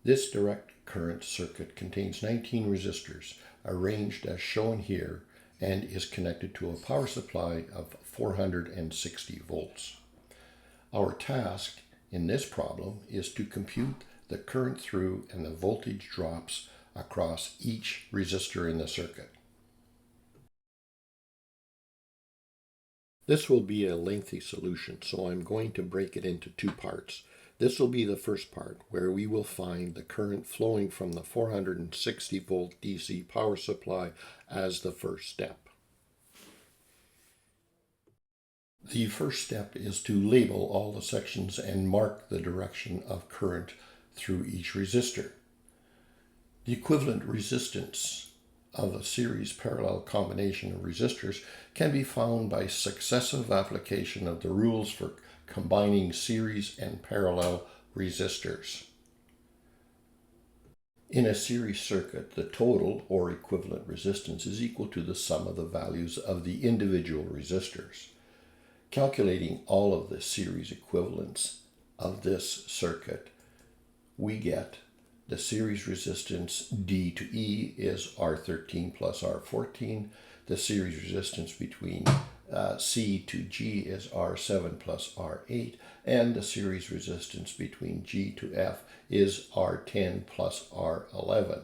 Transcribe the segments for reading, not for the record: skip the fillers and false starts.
This direct current circuit contains 19 resistors arranged as shown here and is connected to a power supply of 460 volts. Our task in this problem is to compute the current through and the voltage drops across each resistor in the circuit. This will be a lengthy solution, so I'm going to break it into two parts. This will be the first part, where we will find the current flowing from the 460 volt DC power supply as the first step. The first step is to label all the sections and mark the direction of current through each resistor. The equivalent resistance of a series parallel combination of resistors can be found by successive application of the rules for combining series and parallel resistors. In a series circuit, the total or equivalent resistance is equal to the sum of the values of the individual resistors. Calculating all of the series equivalents of this circuit, we get the series resistance D to E is R13 plus R14. The series resistance between C to G is R7 plus R8. And the series resistance between G to F is R10 plus R11.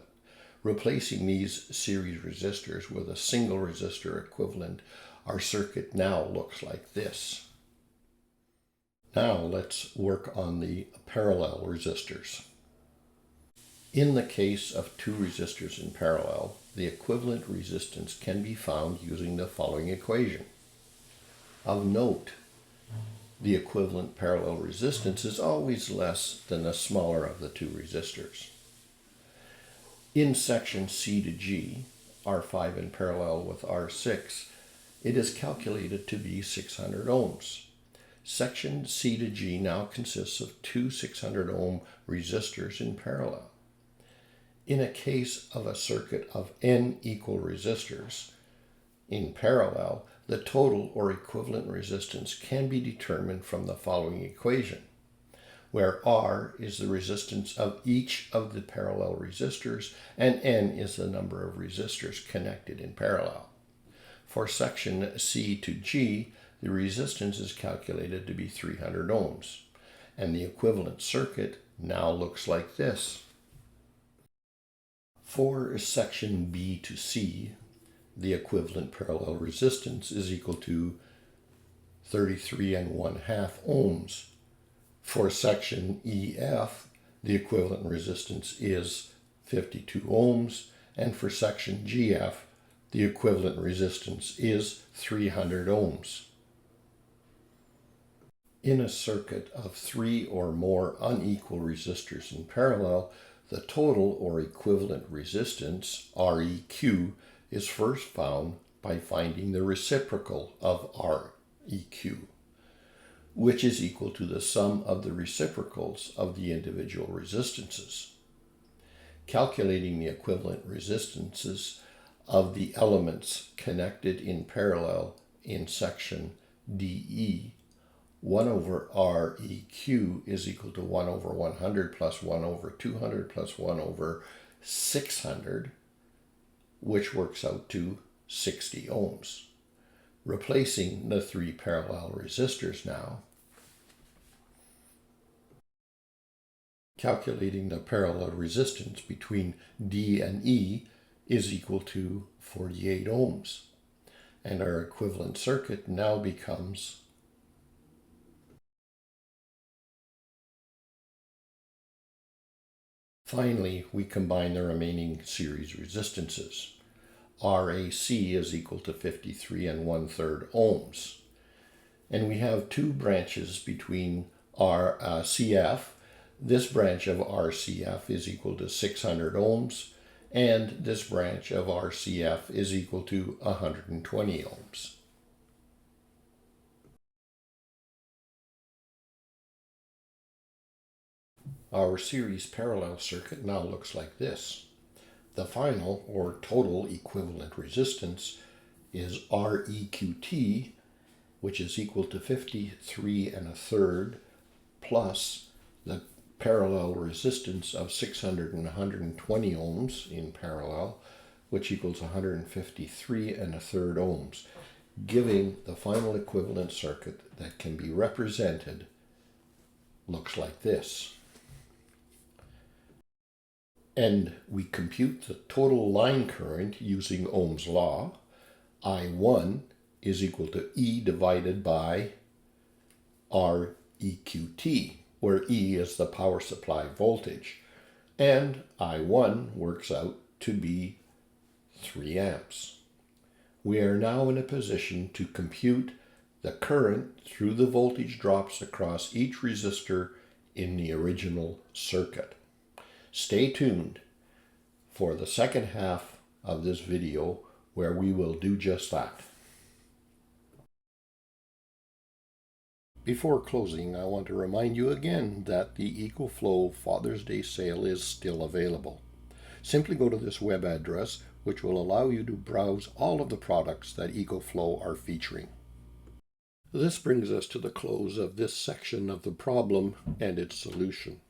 Replacing these series resistors with a single resistor equivalent, our circuit now looks like this. Now let's work on the parallel resistors. In the case of two resistors in parallel, the equivalent resistance can be found using the following equation. Of note, the equivalent parallel resistance is always less than the smaller of the two resistors. In section C to G, R5 in parallel with R6, it is calculated to be 600 ohms. Section C to G now consists of two 600 ohm resistors in parallel. In a case of a circuit of n equal resistors in parallel, the total or equivalent resistance can be determined from the following equation, where R is the resistance of each of the parallel resistors and N is the number of resistors connected in parallel. For section C to G, the resistance is calculated to be 300 ohms, and the equivalent circuit now looks like this. For section B to C, the equivalent parallel resistance is equal to 33 1/2 ohms. For section EF, the equivalent resistance is 52 ohms, and for section GF, the equivalent resistance is 300 ohms. In a circuit of three or more unequal resistors in parallel, the total or equivalent resistance, Req, is first found by finding the reciprocal of Req, which is equal to the sum of the reciprocals of the individual resistances. Calculating the equivalent resistances of the elements connected in parallel in section DE, 1 over Req is equal to 1 over 100 plus 1 over 200 plus 1 over 600, which works out to 60 ohms. Replacing the three parallel resistors now, calculating the parallel resistance between D and E is equal to 48 ohms, and our equivalent circuit now becomes Finally, we combine the remaining series resistances. RAC is equal to 53 1/3 ohms. And we have two branches between RCF. This branch of RCF is equal to 600 ohms, and this branch of RCF is equal to 120 ohms. Our series parallel circuit now looks like this. The final or total equivalent resistance is Reqt, which is equal to 53 1/3 plus the parallel resistance of 600 and 120 ohms in parallel, which equals 153 1/3 ohms, giving the final equivalent circuit that can be represented looks like this. And we compute the total line current using Ohm's law. I1 is equal to E divided by R EQT, where E is the power supply voltage, and I1 works out to be 3 amps. We are now in a position to compute the current through the voltage drops across each resistor in the original circuit. Stay tuned for the second half of this video where we will do just that. Before closing, I want to remind you again that the 𝐃𝐈𝐒𝐂 Father's Day sale is still available. Simply go to this web address, which will allow you to browse all of the products that 𝐃𝐈𝐒𝐂 are featuring. This brings us to the close of this section of the problem and its solution.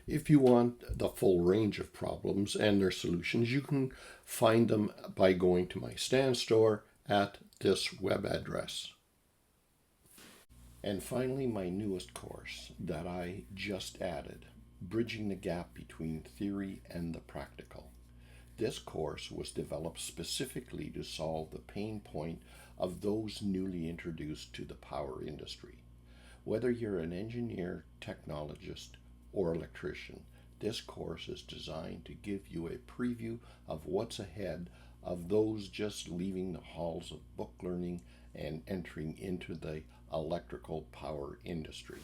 If you want the full range of problems and their solutions, you can find them by going to my stand store at this web address. And finally, my newest course that I just added, Bridging the Gap Between Theory and the Practical. This course was developed specifically to solve the pain point of those newly introduced to the power industry. Whether you're an engineer, technologist, or electrician, this course is designed to give you a preview of what's ahead of those just leaving the halls of book learning and entering into the electrical power industry.